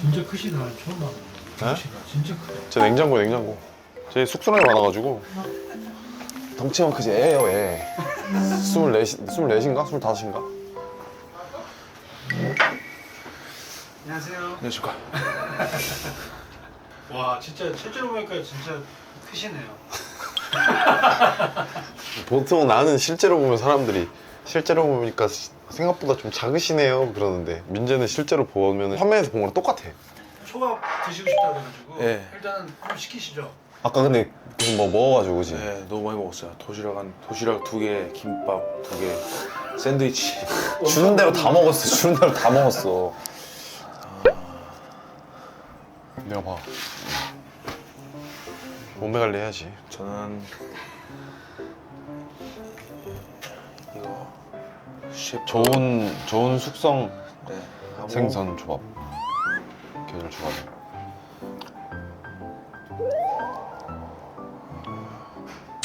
진짜 크시다. 처음 봤네. 네? 진짜 크다. 제 냉장고. 제 숙소량이 많아가지고. 덩치만 크지 애예요 애. 24인가? 25인가? 안녕하세요. 안녕하십니까. 와 진짜 실제로 보니까 진짜 크시네요. 보통 나는 실제로 보면 사람들이 실제로 보니까 생각보다 좀 작으시네요 그러는데 민재는 실제로 보면 화면에서 본 거랑 똑같아. 초밥 드시고 싶다 그래가지고 네. 일단은 한번 시키시죠. 아까 근데 계속 뭐 먹어가지고 그지? 네, 너무 많이 먹었어요. 도시락 2개, 김밥 2개, 샌드위치. 주는 대로 다 먹었어. 주는 대로 다 먹었어. 내가 봐. 몸매 관리 해야지. 저는 이거 셰프 좋은 숙성 네, 하고 생선 조밥. 계절 조밥.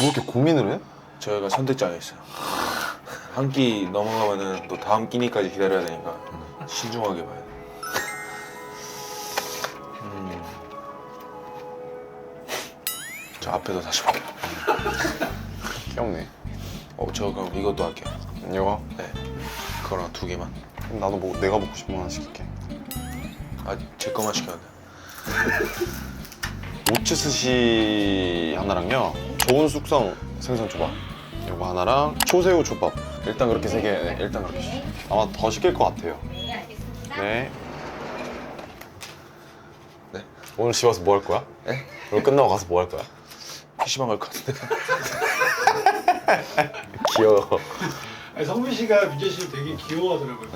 뭐 이렇게 고민을 해? 저희가 선택장에 있어요. 한 끼 넘어가면은 또 다음 끼니까지 기다려야 되니까 신중하게 봐야 돼. 저 앞에서 다시 볼게요. 귀엽네. 저 그럼 이것도 할게요. 이거? 네, 그거랑 2개만. 그럼 나도 내가 먹고 싶은 거 하나 시킬게. 제 거만 시켜야 돼. 오츠스시 하나랑요. 좋은 숙성 생선 조밥. 이거 하나랑 초새우 조밥. 일단 그렇게 3개. 네, 일단 그렇게. 아마 더 시킬 것 같아요. 네, 알겠습니다. 네. 네? 오늘 집 와서 뭐 할 거야? 네? 오늘 끝나고 가서 뭐 할 거야? PC방 갈 것 같은데. 귀여워. 아니, 성빈 씨가 민재 씨를 되게 귀여워하더라고요.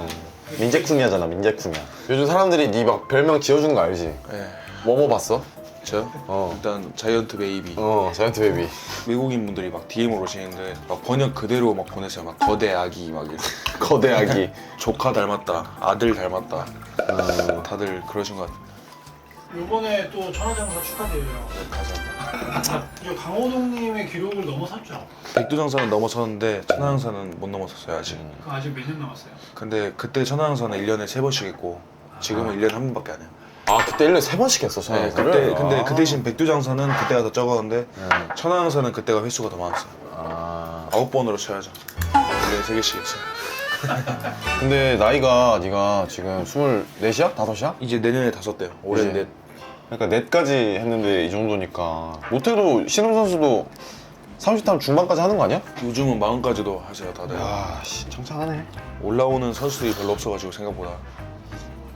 민재쿵이하잖아, 민재쿵이야. 요즘 사람들이 네 막 별명 지어주는 거 알지? 네. 뭐뭐 봤어? 저요? 어. 일단 자이언트 베이비. 자이언트 베이비. 외국인 분들이 막 DM으로 오시는데 막 번역 그대로 막 보내세요. 막 거대 아기 막 이렇게. 거대 아기. 조카 닮았다, 아들 닮았다. 다들 그러신 것 같아요. 이번에 또 천하장사 축하드려요. 네, 감사합니다. 이제 강호동님의 기록을 넘어섰죠. 백두장사는 넘어섰는데 천하장사는 못 넘어섰어요 아직. 그 아직 몇 년 남았어요? 근데 그때 천하장사는 1년에 3번씩 했고 지금은 1년에 한 번밖에 안 해요. 아, 그때 1년에 3번씩 했어, 네, 천하장사를? 근데 그 대신 백두장사는 그때가 더 적었는데 천하장사는 그때가 횟수가 더 많았어요. 아. 9번으로 쳐야죠. 1년에 3개씩 했어요. 근데 나이가 네가 지금 24이야? 5이야? 이제 내년에 5대요. 올해 그치? 넷. 그러니까 넷까지 했는데 이 정도니까 못해도 신흥 선수도 30단 중반까지 하는 거 아니야? 요즘은 40까지도 하세요 다들. 야, 씨, 창창하네. 올라오는 선수들이 별로 없어가지고 생각보다.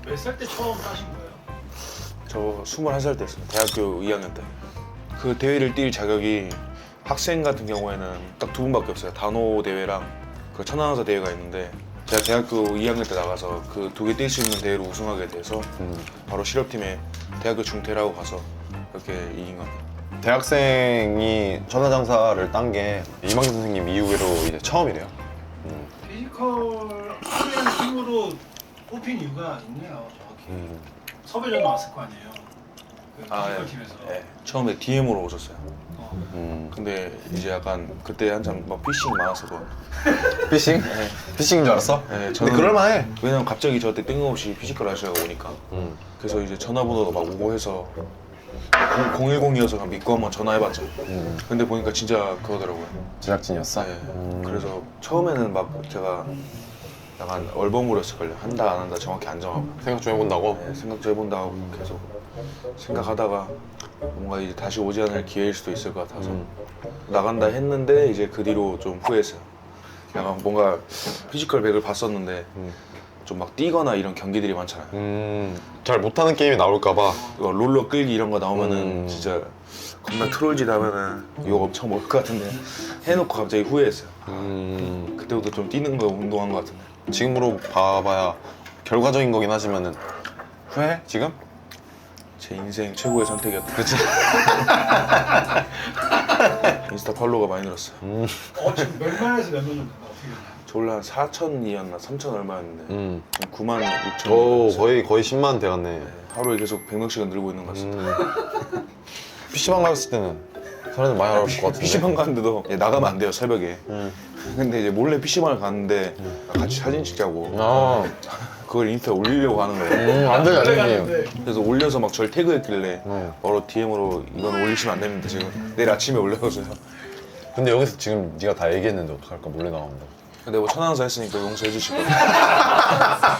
몇 살 때 처음 따신 거예요? 저 21살 때 했어요. 대학교 2학년 때. 그 대회를 뛸 자격이 학생 같은 경우에는 딱 2분밖에 없어요. 단호 대회랑 그 천안항사 대회가 있는데 제가 대학교 2학년 때 나가서 그 2개 뛸 수 있는 대회로 우승하게 돼서 바로 실업팀에 대학교 중퇴라고 가서 그렇게 이긴 겁니다. 대학생이 천하장사를 딴 게 이망희 선생님 이후로 이제 처음이래요. 피지컬 하는 팀으로 뽑힌 이유가 있네요, 정확히. 섭외전 나왔을 거 아니에요. 그 피지컬 팀에서. 네. 처음에 DM으로 오셨어요. 어. 근데 이제 약간 그때 한참 막 피싱 많았어도 피싱? 네. 피싱인 줄 알았어? 네, 근데 그럴만해. 왜냐면 갑자기 저한테 뜬금없이 피지컬 하시라고 오니까 그래서 이제 전화번호도 막 오고 해서 010이어서 그냥 믿고 한번 전화해봤죠. 근데 보니까 진짜 그거더라고요. 제작진이었어? 네. 그래서 처음에는 막 제가 약간 얼버무렸을걸요. 한다 안 한다 정확히 안 정하고 생각 좀 해본다고? 네, 생각 좀 해본다고 계속 생각하다가 뭔가 이제 다시 오지 않을 기회일 수도 있을 것 같아서 나간다 했는데 이제 그 뒤로 좀 후회했어요. 약간 뭔가 피지컬 100을 봤었는데 좀 막 뛰거나 이런 경기들이 많잖아요. 잘 못하는 게임이 나올까봐. 이거 롤러 끌기 이런 거 나오면은 진짜 겁나 트롤짓 하면은 욕 엄청 먹을 것 같은데 해놓고 갑자기 후회했어요. 그때부터 좀 뛰는 거 운동한 것 같은데. 지금으로 봐봐야 결과적인 거긴 하지만은 후회해? 지금? 제 인생 최고의 선택이었다. 그치? 인스타 팔로워가 많이 늘었어요. 지금 몇 만에서 몇 만 정도 어떻게 되나요? 저 원래 한 4천이었나 3천 얼마였는데 9만 6천. 오, 거의 10만 돼갔네. 하루에 계속 100명씩은 늘고 있는 것 같습니다. PC방 갔을 때는 사람들 많이 알아볼 것 같은데. PC방 가는데도 나가면 안 돼요 새벽에. 근데 이제 몰래 PC방을 갔는데 같이 사진 찍자고. 그걸 인스타에 올리려고 하는 거예요. 안 되지 안 되지. 가는데 그래서 올려서 막 저를 태그했길래 응. 바로 DM으로 이건 올리시면 안 됩니다 지금. 내일 아침에 올려서요. 근데 여기서 지금 네가 다 얘기했는데 어떡할까 몰래 나간다. 근데 뭐 천안사 했으니까 용서해 주실 거예요. 아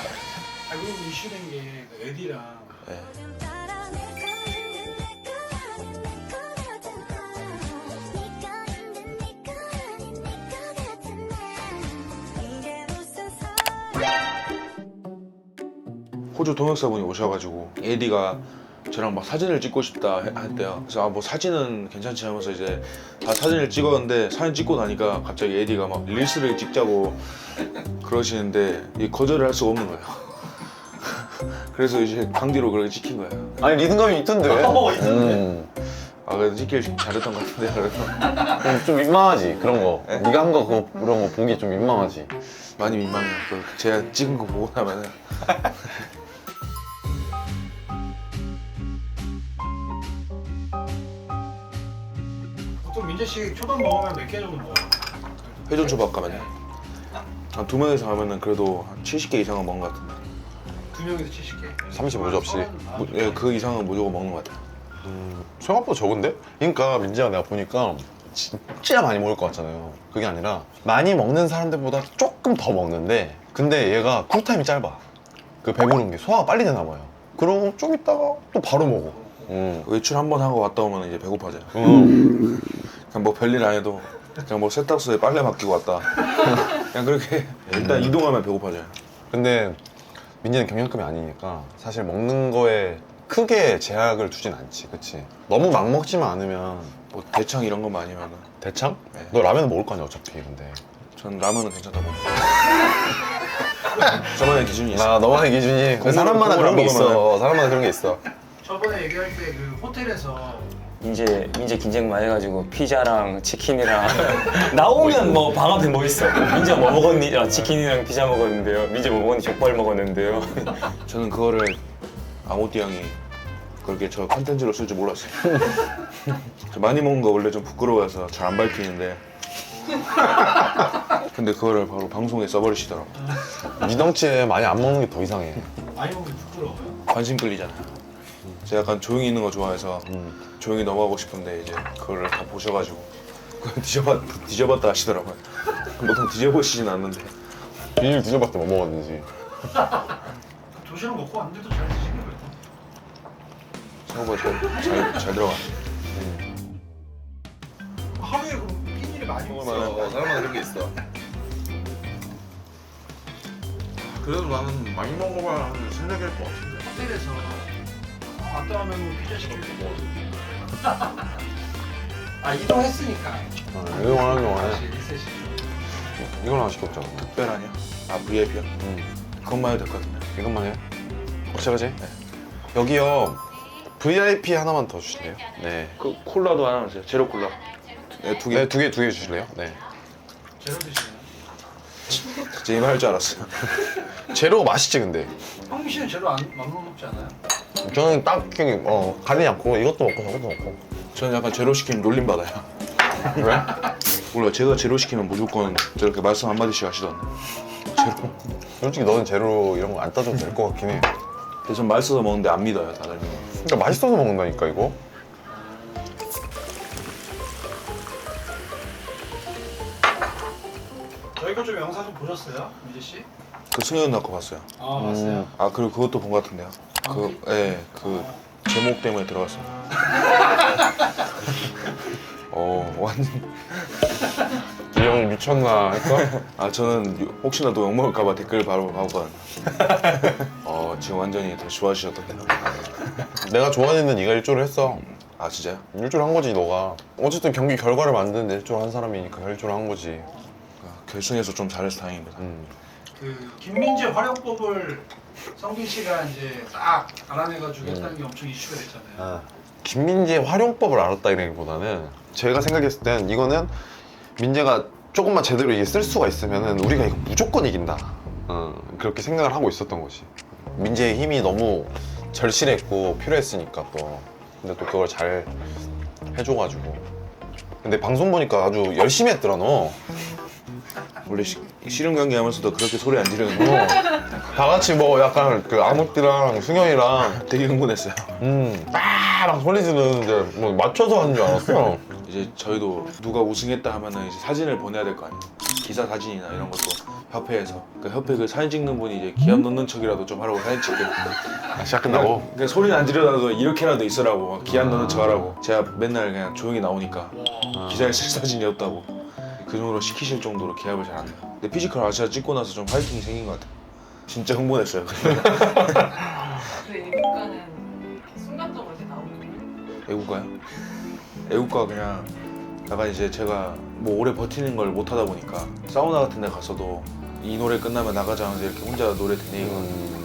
그리고 이슈된 게 에디랑 네. 호주 통역사분이 오셔가지고 에디가 저랑 막 사진을 찍고 싶다 했대요. 그래서 아 뭐 사진은 괜찮지 하면서 이제 다 사진을 찍었는데 사진 찍고 나니까 갑자기 에디가 막 릴스를 찍자고 그러시는데 이 거절을 할 수가 없는 거예요. 그래서 이제 강디로 그렇게 찍힌 거예요. 아니 리듬감이 있던데. 있던데. 아 그래도 찍길 잘했던 것 같은데 그래서 좀 민망하지 그런 거. 네가 한 거 그런 거 본 게 좀 민망하지. 많이 민망해요. 그 제가 찍은 거 보고 나면은 보통 민재 씨 초밥 먹으면 몇 개 정도 먹어요? 회전 초밥 가면요. 한 2명이서 가면은 그래도 한 70개 이상은 먹는 것 같은데. 2명에서 70개? 35접시. 예, 그 이상은 무조건 먹는 것 같아요. 생각보다 적은데? 그러니까 민지가 내가 보니까 진짜 많이 먹을 것 같잖아요. 그게 아니라 많이 먹는 사람들보다 조금 더 먹는데 근데 얘가 쿨타임이 짧아. 그 배부른 게 소화가 빨리 되나 봐요. 그러고 좀 있다가 또 바로 먹어. 외출 한 번 하고 왔다 오면 이제 배고파져요. 응. 그냥 뭐 별일 안 해도 그냥 뭐 세탁소에 빨래 맡기고 왔다. 그냥 그렇게 일단 이동하면 배고파져요. 근데 민지는 경량급이 아니니까 사실 먹는 거에 크게 제약을 두진 않지, 그치? 너무 막 먹지만 않으면 뭐 대창 이런 것만 아니면은 대창? 네. 너 라면 먹을 거 아니야 어차피 근데. 전 라면은 괜찮다고. 저만의 기준이 있어요. 나 너만의 기준이 국물, 사람마다 국물 그런 게 안 있어. 사람마다 그런 게 있어. 저번에 얘기할 때 그 호텔에서 민재 긴장 많이 해가지고 피자랑 치킨이랑 나오면 뭐 방 앞에 뭐 있어? 민재 뭐 먹었니? 아, 치킨이랑 피자 먹었는데요. 민재 뭐 먹었니? 족발 먹었는데요. 저는 그거를 아모띠 형이 그렇게 저 컨텐츠로 쓸 줄 몰랐어요. 저 많이 먹은 거 원래 좀 부끄러워서 잘 안 밝히는데 근데 그거를 바로 방송에 써버리시더라고. 미덩치에 많이 안 먹는 게 더 이상해. 많이 먹으면 부끄러워요. 관심 끌리잖아요. 제가 약간 조용히 있는 거 좋아해서 조용히 넘어가고 싶은데 이제 그거를 다 보셔가지고 그걸 뒤져봤다 하시더라고요. 보통 뒤져보시진 않는데 비닐 뒤져봤자 뭐 먹었는지. 도시락 먹고 왔는데도 잘 드시는 거예요? 생각보다 잘 들어가. 하루에 그럼 끼니를 많이 먹어요? 사람마다 그런 게 있어. 그래도 나는 많이 먹어봐야 한 3-4개일 것 같은데. 호텔에서 왔다 가면 뭐 피자 시키고 아 이동했으니까 이동하는 동안에 다시 리셋이 이걸 하나 시켰자. 특별하냐? 아 VIP요? 그것만 해도 될 것 같은데. 이것만 해요? 확실하지? 네. 여기요 VIP 하나만 더 주실래요? 네. 그 콜라도 하나 주세요. 제로 콜라. 네, 2개. 네, 두 개 주실래요? 네. 제로 드시나요? 진짜 이말 할 줄 알았어요. 제로가 맛있지 근데. 형민 씨는 제로 안 먹지 않아요? 저는 딱히 가리지 않고 이것도 먹고 저것도 먹고. 저는 약간 제로 시키면 놀림 받아요. 왜? 몰라, 제가 제로 시키면 무조건 저렇게 말씀 한마디씩 하시던데. 제로. 솔직히 너는 제로 이런 거 안 따져도 될 것 같긴 해. 근데 전 맛있어서 먹는데 안 믿어요, 다들. 그러니까 맛있어서 먹는다니까 이거. 저희 거 좀 영상 좀 보셨어요? 민재 씨? 그 승현 낳고 봤어요. 아 봤어요. 아, 그리고 그것도 본 것 같은데요. 그 제목 때문에 들어갔어요. 완전. 이 형이 미쳤나 했어? 아, 저는 혹시나 또 욕먹을까봐 댓글 바로 봤거든요. 지금 완전히 더 좋아지셨던데요. 내가 좋아하는 네가 일조를 했어. 아, 진짜요? 일조를 한 거지 너가. 어쨌든 경기 결과를 만드는 일조를 한 사람이니까 일조를 한 거지. 결승에서 좀 잘해서 다행입니다. 그 김민재 활용법을 성빈 씨가 이제 딱 알아내가지고 했다는 게 엄청 이슈가 됐잖아요. 김민재의 활용법을 알았다기보다는 제가 생각했을 땐 이거는 민재가 조금만 제대로 이게 쓸 수가 있으면은 우리가 이거 무조건 이긴다. 그렇게 생각을 하고 있었던 거지. 민재의 힘이 너무 절실했고 필요했으니까 또. 근데 또 그걸 잘 해줘가지고. 근데 방송 보니까 아주 열심히 했더라 너. 원래 씨름 경기 하면서도 그렇게 소리 안 지르는 거 다 같이 뭐 약간 그 아무띠랑 승현이랑 되게 흥분했어요. 막 소리 지르는데 뭐 맞춰서 하는 줄 알았어. 이제 저희도 누가 우승했다 하면은 이제 사진을 보내야 될 거 아니에요. 기사 사진이나 이런 것도 협회에서 그 협회 그 사진 찍는 분이 이제 기합 넣는 척이라도 좀 하라고 사진 찍게. 시작 끝나고. 그러니까 소리는 안 지르더라도 이렇게라도 있으라고 막 기합 넣는 척 하라고. 제가 맨날 그냥 조용히 나오니까 기사에 쓸 사진이 없다고. 그 정도로 시키실 정도로 기합을 잘 안 해요. 근데 피지컬 아시아 찍고 나서 좀 파이팅이 생긴 것 같아요. 진짜 흥분했어요. 그 애국가는 순간적으로 이렇게 나오는 애국가요? 애국가 그냥 약간 이제 제가 뭐 오래 버티는 걸 못 하다 보니까 사우나 같은 데 갔어도 이 노래 끝나면 나가자면서 이렇게 혼자 노래 되뇌이거든요.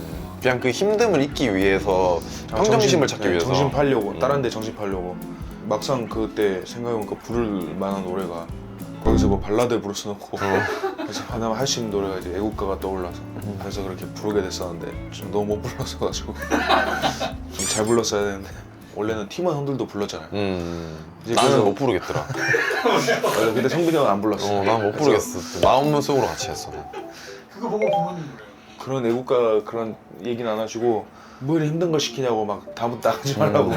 그냥 그 힘듦을 잊기 위해서 평정심을 찾기 위해서. 정신 팔려고 다른 데 정신 팔려고 막상 그때 생각해보니까 부를 만한 노래가 거기서 뭐 발라드 부를 수 없고 그래서 하나 할 수 있는 노래가 이제 애국가가 떠올라서 그래서 그렇게 부르게 됐었는데 좀 너무 못 불러서 가지고 좀 잘 불렀어야 되는데 원래는 팀원 형들도 불렀잖아요. 이제 나는 그래서- 못 부르겠더라. 맞아, 근데 성빈이 형은 안 불렀어. 난 못 부르겠어. 마음 속으로 같이 했어. 난. 그거 보고 부모님 그래요. 그런 애국가 그런 얘기는 안 하시고 뭐 이렇게 힘든 걸 시키냐고 막 다부터 하지 말라고.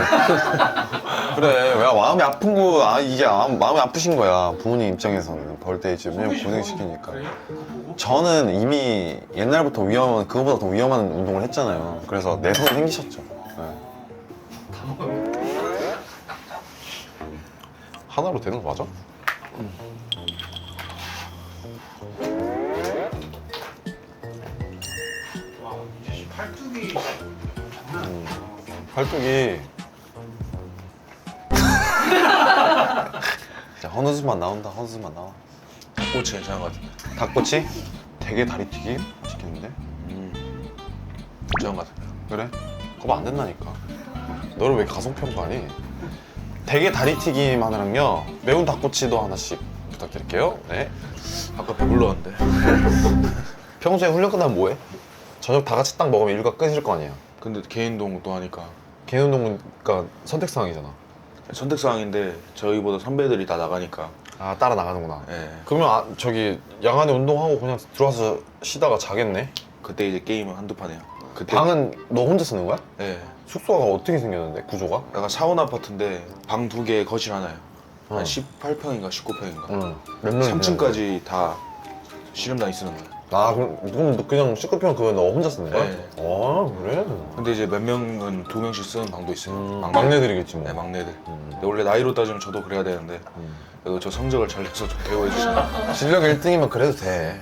그래, 야, 마음이 아픈 거, 이게 마음이 아프신 거야. 부모님 입장에서는. 벌떼 지금 매일 고생시키니까. 그래요? 그거 보고? 저는 이미 옛날부터 그거보다 더 위험한 운동을 했잖아요. 그래서 내성이 생기셨죠. 네. 하나로 되는 거 맞아? 와, 이제 씨 팔뚝이 장난 아니야. 팔뚝이. 진짜 헌웃음만 나온다, 헌웃음만 나와. 닭꼬치 괜찮은 것 같은데. 닭꼬치? 되게 다리튀김? 맛있겠는데? 괜찮은 것 같은데. 그래? 그거 안 된다니까. 너를 왜 가성평가하니? 대게 다리튀김 하나랑요, 매운 닭꼬치도 하나씩 부탁드릴게요. 네. 아까 배불렀는데. 평소에 훈련 끝나면 뭐해? 저녁 다 같이 딱 먹으면 일과 끝일 거 아니야. 근데 개인 동도 하니까 개인 운동은 그러니까 선택사항이잖아. 선택사항인데 저희보다 선배들이 다 나가니까. 아, 따라 나가는구나. 예. 그러면 저기 야간에 운동하고 그냥 들어와서 쉬다가 자겠네? 그때 이제 게임은 한두 판 해요. 그때 방은 너 혼자 쓰는 거야? 예. 숙소가 어떻게 생겼는데, 구조가? 약간 사원 아파트인데 방 2개 거실 하나요. 어. 한 18평인가 19평인가. 응. 몇 명이 3층까지 다 씨름단이 쓰는 거예요. 아, 그럼 너 그냥 19평 그거 너 혼자 쓰는 거야? 네. 아, 그래? 근데 이제 몇 명은 2명씩 쓰는 방도 있어요. 막내들이겠지 뭐. 네, 막내들. 근데 원래 나이로 따지면 저도 그래야 되는데 그래도 저 성적을 잘 내서 좀 대우해 주시면. 실력 1등이면 그래도 돼.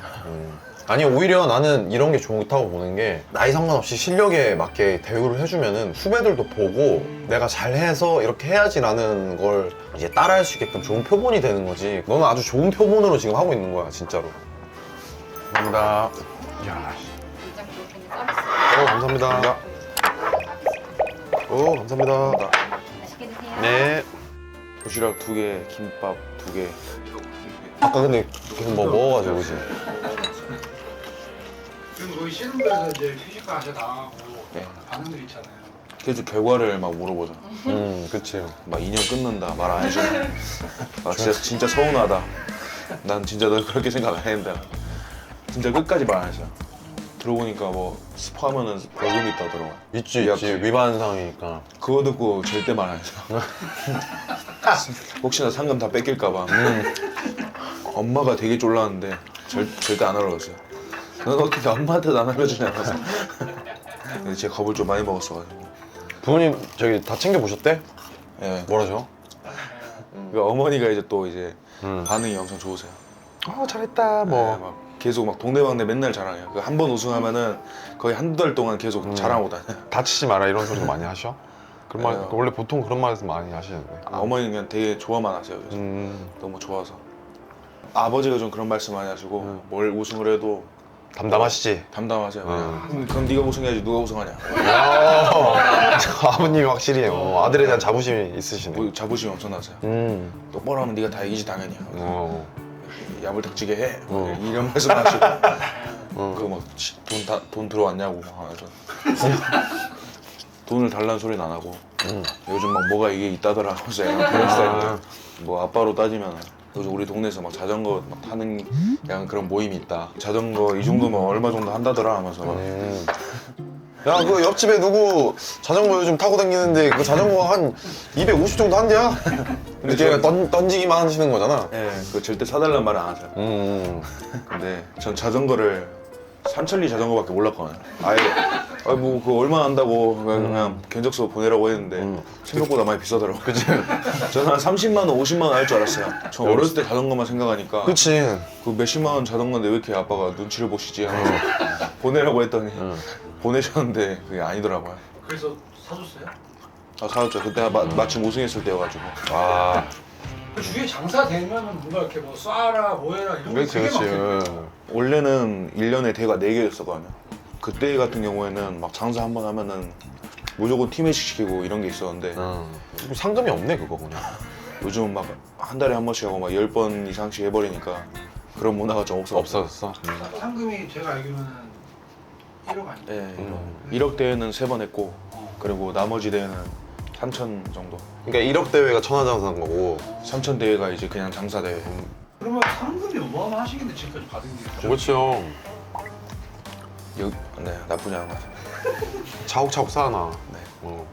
아니, 오히려 나는 이런 게 좋다고 보는 게, 나이 상관없이 실력에 맞게 대우를 해주면은 후배들도 보고 내가 잘해서 이렇게 해야지라는 걸 이제 따라할 수 있게끔 좋은 표본이 되는 거지. 너는 아주 좋은 표본으로 지금 하고 있는 거야, 진짜로. 감사합니다. 이야. 일장 프로틴 서비스 감사합니다. 감사합니다. 맛있게 드세요. 네. 도시락 2개, 김밥 2개. 아까 근데 계속 뭐 먹어가지고, 그지? 그리고 거기 씨름부에서 이제 피지컬 아시아 나가고 네. 반응들 있잖아요. 계속 결과를 막 물어보죠. 그치. 막 2년 끊는다 말 안 해줘. 아 진짜 서운하다. 난 진짜 너 그렇게 생각 안 했는데 진짜 끝까지 말 안 했어. 들어보니까 뭐 스포하면은 벌금이 있다더라고. 있지, 야, 있지. 위반 사항이니까. 그거 듣고 절대 말 안 했어. 혹시나 상금 다 뺏길까봐. 엄마가 되게 쫄랐는데 절대 안 알아봤어요. 넌 어떻게 엄마한테도 안 알려주냐면서. 근데 제가 겁을 좀 많이 먹었어가지고. 부모님 저기 다 챙겨보셨대? 예. 뭐라죠? 그러니까 어머니가 이제 또 이제 음. 반응이 엄청 좋으세요. 잘했다, 네, 막 계속 막 동네방네 맨날 자랑해요. 한 번 우승하면은 거의 한두 달 동안 계속 자랑하고 다녀요. 다치지 마라 이런 소리도 많이 하셔? 그런 말, 네. 원래 보통 그런 말에서 많이 하시는데. 어머니는 그냥 되게 좋아만 하세요. 그래서 너무 좋아서. 아버지가 좀 그런 말씀 많이 하시고 뭘 우승을 해도 담담하시지? 담담하세요. 그냥. 그럼 네가 우승해야지 누가 우승하냐. 아버님이 확실히 아들에 대한 자부심이 있으시네. 뭐 자부심이 엄청나세요. 똑바로 하면 네가 다 이기지 당연히. 야물딱지게 해. 이런 말씀 하시고. 그거 막돈 들어왔냐고 하면서. 돈을 달라는 소리는 안 하고 요즘 막 뭐가 이게 있다더라 하면서 애가 그런 스타일인데 뭐 아빠로 따지면 그래서 우리 동네에서 막 자전거 막 타는 약간 그런 모임이 있다. 자전거 이 정도면 얼마 정도 한다더라 하면서 막 야, 그 옆집에 누구 자전거 요즘 타고 다니는데 그 자전거 한 250 정도 한대야? 근데 걔가 던지기만 하시는 거잖아. 예, 그 절대 사달라는 말은 안 하죠. 근데 전 자전거를 삼천리 자전거밖에 몰랐거든요. 아예 뭐 그거 얼마 한다고 그냥 견적서 보내라고 했는데 생각보다 많이 비싸더라고. 그치? 저는 한 30만 원, 50만 원 할 줄 알았어요. 저 어렸을 때 자전거만 생각하니까 그치. 그 몇십만 원 자전거인데 왜 이렇게 아빠가 눈치를 보시지 하면서 보내라고 했더니 보내셨는데 그게 아니더라고요. 그래서 사줬어요? 아 사왔죠. 그때 마침 우승했을 때여가지고. 아, 그 주위에 장사 되면은 뭔가 이렇게 뭐 쏴라 뭐해라 이런 거 그렇지, 되게 그렇지. 많거든요. 원래는 1년에 대가 4개였었거든요. 그때 같은 경우에는 막 장사 한 번 하면은 무조건 팀회식 시키고 이런 게 있었는데 상금이 없네 그거 그냥. 요즘 막 한 달에 한 번씩 하고 막 10번 이상씩 해버리니까 그런 문화가 좀 없어졌어. 상금이 제가 알기로는 1억 아니에요? 예, 1억 대회는 3번 했고 그리고 나머지 대회는 3천 정도. 그러니까 1억 대회가 천하장사인 거고. 3천 대회가 이제 그냥 장사 대회. 그러면 상금이 어마어마하시겠네 지금까지 받은 게. 그렇죠. 네, 나쁘지 않은 것 같아요. 차곡차곡 쌓아놔. 네.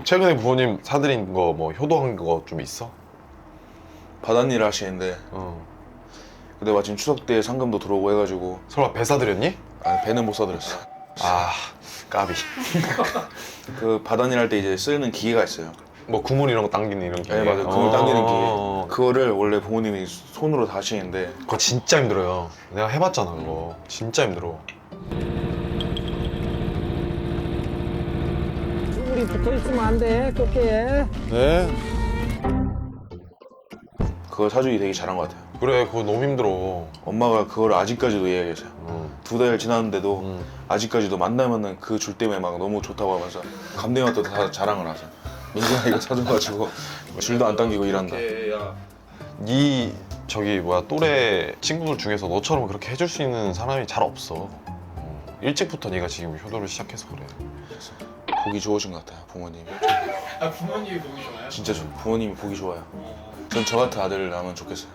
최근에 부모님 사드린 거 뭐 효도한 거 좀 있어? 바닷일 하시는데 어. 근데 마침 추석 때 상금도 들어오고 해가지고 설마 배 사드렸니? 아니, 배는 못 사드렸어. 아, 까비. 그 바닷일 할 때 이제 쓰는 기계가 있어요. 뭐 구물 이런 거 당기는 이런 게. 네 맞아요. 그걸 당기는 기계. 어. 그거를 원래 부모님이 손으로 다 하시는데 그거 진짜 힘들어요. 내가 해봤잖아 그거. 진짜 힘들어. 우리 붙어 있으면 안 돼. 꺾게. 네. 그걸 사주기 되게 잘한 것 같아요. 그래 그거 너무 힘들어. 엄마가 그걸 아직까지도 이야기하세요. 2달 지났는데도 아직까지도 만나면은 그 줄 때문에 막 너무 좋다고 하면서 감독님한테 다 자랑을 하세요. 민준아 이거 사줘가지고 줄도 안 당기고 일한다. 네 저기 뭐야 또래 친구들 중에서 너처럼 그렇게 해줄 수 있는 사람이 잘 없어. 일찍부터 네가 지금 효도를 시작해서 그래. 보기 좋으신 것 같아요 부모님이. 아 부모님이 보기 좋아요? 진짜 부모님이 보기 좋아요. 전 저 같은 아들을 낳으면 좋겠어요.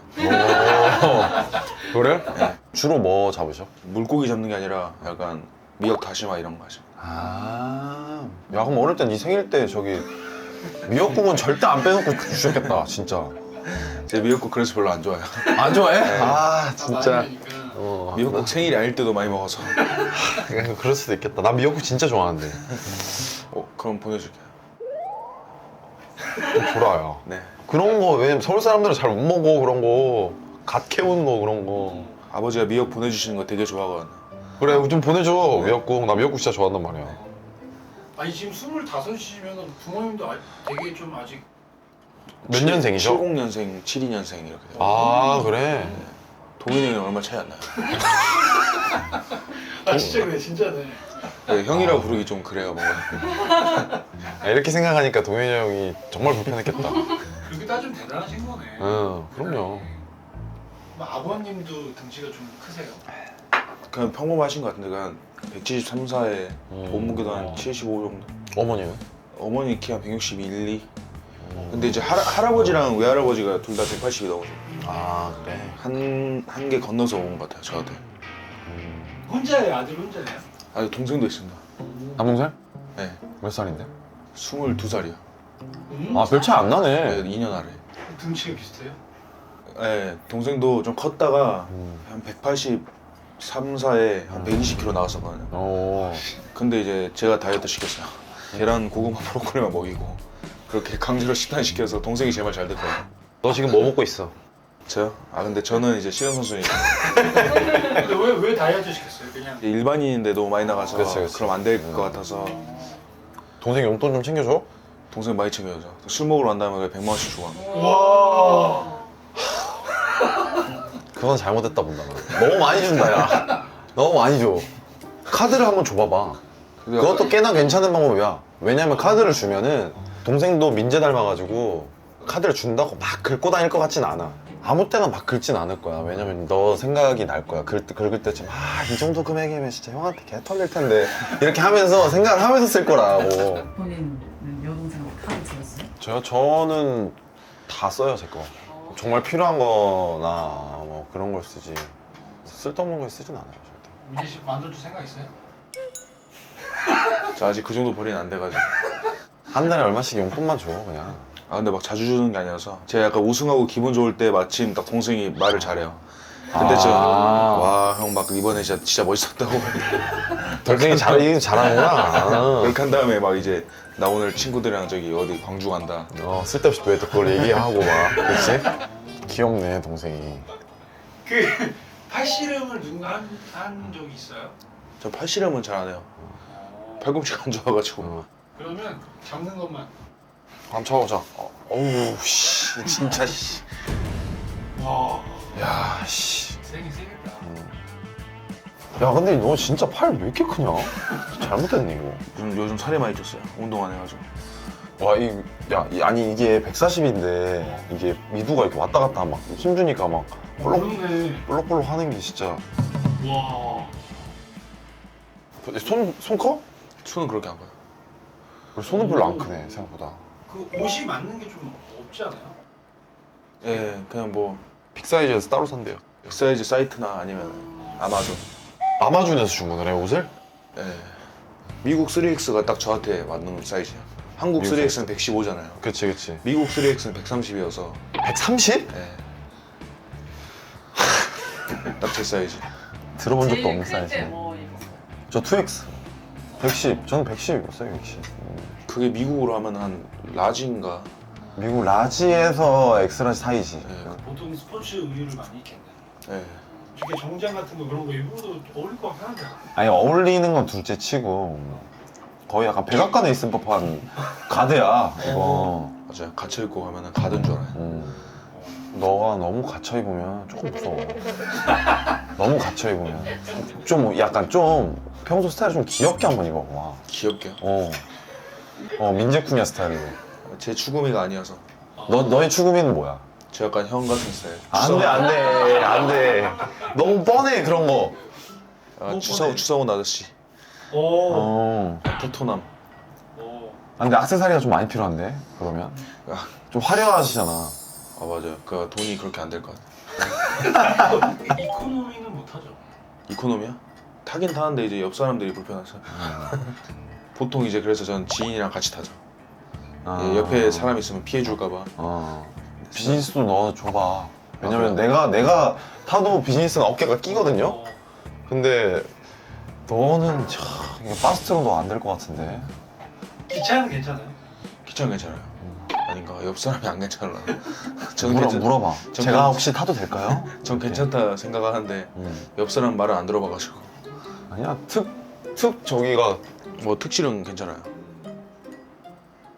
그래? 네. 주로 뭐 잡으셔? 물고기 잡는 게 아니라 약간 미역 다시마 이런 거 하죠. 아, 야 그럼 어릴 때 네 생일 때 저기 미역국은 절대 안 빼놓고 주셨겠다 진짜. 제 미역국 그래서 별로 안 좋아해요. 안 좋아해? 네. 아 진짜. 미역국 생일이 아닐 때도 많이 먹어서. 그럴 수도 있겠다. 나 미역국 진짜 좋아하는데. 그럼 보내줄게요. 좋아요. 네. 그런 거 왜냐면 서울 사람들은 잘 못 먹어 그런 거. 갓 캐오는 거 그런 거. 아버지가 미역 보내주시는 거 되게 좋아하거든요. 그래 좀 보내줘 미역국. 나 미역국 진짜 좋아한단 말이야. 아니 지금 25이시면 부모님도 되게 좀 아직 몇 년생이죠? 70년생, 72년생 이렇게 돼요. 아 그래? 동현이 형이 얼마 차이 안 나요. 아 진짜 그래 진짜네. 네, 형이라고 부르기 좀 그래요 뭔가. 아, 이렇게 생각하니까 동현이 형이 정말 불편했겠다. 그렇게 따지면 대단하신 거네. 응 그럼요. 그럼 아버님도 등치가 좀 크세요? 그냥 평범하신 것 같은데 그냥 173, 4에 몸무게도 한 75 정도. 어머니는? 어머니 키 한 161, 2. 근데 이제 할아버지랑 외할아버지가 둘 다 180이 넘어서 아 그래? 한 개 건너서 온 것 같아요 저한테. 혼자예요? 아들 혼자예요? 아 동생도 있습니다. 남동생? 네, 몇 살인데? 22살이요. 아 별 차이 안 네, 나네. 2년 아래. 등치가 비슷해요? 네, 동생도 좀 컸다가 한 183, 4에 한 120kg 나왔었거든요. 어. 근데 이제 제가 다이어트 시켰어요. 계란, 고구마, 브로콜리만 먹이고 그렇게 강제로 식단 시켜서 동생이 제 말 잘 듣더라고요. 너 지금 뭐 먹고 있어? 저요? 아 근데 저는 이제 시험 선수니까 근데 왜 다이어트 시켰어요? 그냥 일반인인데 너무 많이 나가서 그치. 그럼 안 될 것 같아서 동생 용돈 좀 챙겨줘? 동생 많이 챙겨야죠. 술 먹으러 간다면 100만 원씩 주고 합니다. 와 그건 잘못했다 본다. 나. 너무 많이 준다 야. 너무 많이 줘. 카드를 한번 줘봐봐. 그것도 꽤나 괜찮은 방법이야. 왜냐면 카드를 주면은 동생도 민재 닮아가지고 카드를 준다고 막 긁고 다닐 것 같진 않아. 아무 때나 막 긁진 않을 거야. 왜냐면 너 생각이 날 거야. 긁을 때쯤 이 정도 금액이면 진짜 형한테 개 털릴 텐데 이렇게 하면서 생각을 하면서 쓸 거라고. 본인은 여동생하고 카드 들었어요? 저는 다 써요 제 거. 정말 필요한 거나 뭐 그런 걸 쓰지 쓸데없는 걸 쓰진 않아요 절대. 민재 씨 만들어줄 생각 있어요? 저 아직 그 정도 벌이는 안 돼가지고. 한 달에 얼마씩 용돈만 줘 그냥. 아 근데 막 자주 주는 게 아니라서 제가 약간 우승하고 기분 좋을 때 마침 딱 동생이 말을 잘해요. 근데 와 형 막 이번에 진짜 멋있었다고 동생이 잘하는구나. 그렇게 한 다음에 막 이제 나 오늘 친구들이랑 저기 어디 광주 간다. 쓸데없이 왜 또 그걸 얘기하고 막 그렇지? 귀엽네 동생이. 그 팔씨름을 누군가 한 적이 있어요? 저 팔씨름은 잘 안 해요. 팔꿈치가 안 좋아가지고. 그러면 잡는 것만. 한번 쳐보자. 어우 씨 진짜 씨. 와, 야 씨. 세긴 세겠다. 야 근데 너 진짜 팔 왜 이렇게 크냐? 잘못됐네 이거. 요즘 살이 많이 쪘어요. 운동 안 해가지고. 아니 이게 140인데 이게 미두가 이렇게 왔다 갔다 막 힘주니까 막 그렇네. 볼록볼록 하는 게 진짜. 와. 손 커? 손은 그렇게 안 가요. 손은 별로 안 크네 생각보다. 그 옷이 맞는 게 좀 없지 않아요? 예, 그냥 뭐 빅사이즈에서 따로 산대요. 엑사이즈 사이트나 아니면 아마존. 아마존에서 주문을 해 옷을? 예. 미국 3X가 딱 저한테 맞는 사이즈야. 한국 미국 3X는 115잖아요. 그치 그치. 미국 3X는 130이어서 130? 예. 딱 제 사이즈. 들어본 적도 없는 제일 클 사이즈. 때 뭐 입었어요? 저 2X 110. 저는 110 입었어요 110. 그게 미국으로 하면 한 라지인가. 미국 라지에서 엑스라지 사이즈. 예. 보통 스포츠 의류를 많이 입겠네. 예. 저게 정장 같은 거 그런 거 입어도 어울릴 것 같긴 한데. 아니 어울리는 건 둘째 치고 거의 약간 백악관에 있을 법한 가드야 이거. 맞아요. 갇혀 입고 가면은 가든 줄 알아요. 너가 너무 갇혀 입으면 조금 무서워. 너무 갇혀 입으면 좀 약간 좀 평소 스타일 좀 귀엽게 한번 입어봐. 귀엽게요. 민재쿠냐 스타일로. 제 추구미가 아니어서. 너의 추구미는 뭐야? 저 약간 형 같은 스타일. 안돼 너무 뻔해 그런 거. 추성훈 아저씨. 오. 테토남. 오. 근데 액세서리가 좀 많이 필요한데 그러면 좀 화려하시잖아. 아 맞아요. 그 돈이 그렇게 안 될 것 같아요. 이코노미는 못하죠. 이코노미야? 타긴 타는데 이제 옆 사람들이 불편해서. 보통 이제 그래서 전 지인이랑 같이 타죠. 예, 옆에 사람 있으면 피해 줄까봐. 비즈니스도 너 줘봐. 왜냐면 내가 타도 비즈니스는 어깨가 끼거든요. 근데 너는 이게 파스트로도 안 될 것 같은데. 기차는 괜찮아요? 기차는 괜찮아요. 아닌가? 옆 사람이 안 괜찮나? 물어봐. 제가 혹시 타도 될까요? 전 괜찮다 생각하는데 옆 사람 말을 안 들어봐가지고. 아니야 특 저기가 뭐 특실은 괜찮아요.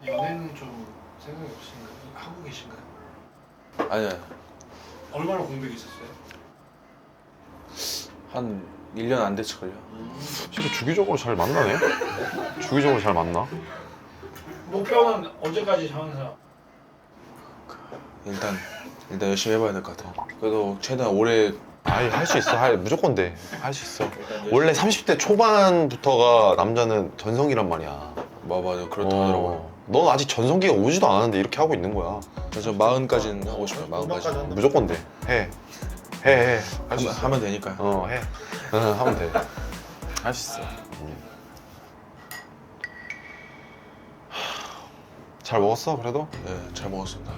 연애는 좀 생각이 없으신가요? 하고 계신가요? 아니야. 얼마나 공백이 있었어요? 한 1년 안 됐을걸요. 진짜 주기적으로 잘 만나네. 주기적으로 잘 만나. 목표는 언제까지 장사? 일단 열심히 해봐야 될 것 같아요. 그래도 최대한 올해 아이 할 수 있어. 무조건 돼. 할 수 있어. 원래 30대 초반부터가 남자는 전성기란 말이야. 뭐 맞아 그렇다 하더라고요. 넌 아직 전성기가 오지도 않았는데 이렇게 하고 있는 거야. 저 40까지는 하고 싶어요. 40까지. 무조건 돼. 해. 할 수 있어. 하면 되니까요. 해. 하면 돼. 할 수 있어. 잘 먹었어 그래도? 네, 잘 먹었습니다.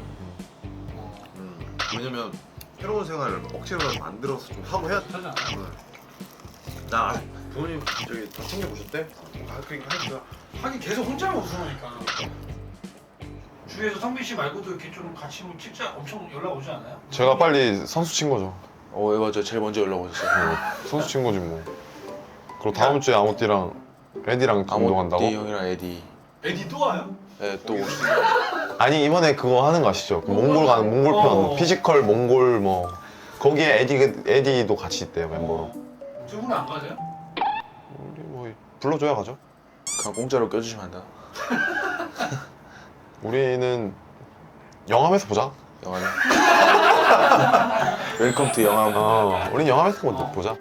왜냐면 새로운 생활을 억지로라도 만들어서 좀 하고 해야 돼. 하잖아. 나 부모님 저기 다 챙겨 보셨대? 하니까 하긴 계속 혼자만 우승하니까. 주위에서 성빈 씨 말고도 이렇게 좀 같이 뭐 진짜 엄청 연락 오지 않아요? 제가 빨리 선수 친 거죠. 예, 맞아. 제일 먼저 연락 오셨어요. 선수 친 거지 뭐. 그리고 다음 주에 아모띠랑 에디랑 운동한다고? 아모띠 형이랑 에디. 에디 또 와요? 네, 또 오셨어요. 아니 이번에 그거 하는 거 아시죠? 그 몽골 가는 몽골편 피지컬 몽골 뭐 거기에 에디도 같이 있대요 멤버로. 두 분은 안 가세요? 우리 뭐 불러줘야 가죠. 그냥 공짜로 껴주시면 안 돼요? 우리는 영암에서 보자. 영화는. 웰컴 투 영암. 우린 영암에서 먼저 보자.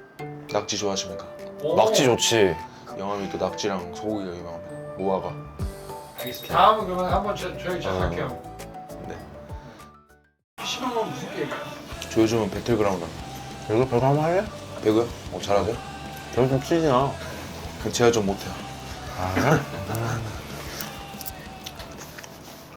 낙지 좋아하십니까? 오. 낙지 좋지. 영암이 또 낙지랑 소고기가 유명합니다. 모아가. 알겠습니다. 다음은 그러면 한번 저희 시작할게요. 네. PC방 가면 무슨 게임이야? 저 요즘은 배틀그라운드. 여기서 배구 한번 할래? 배구요? 잘하세요? 저기 좀 치지 나. 제가 좀 못해요. 아, 그래?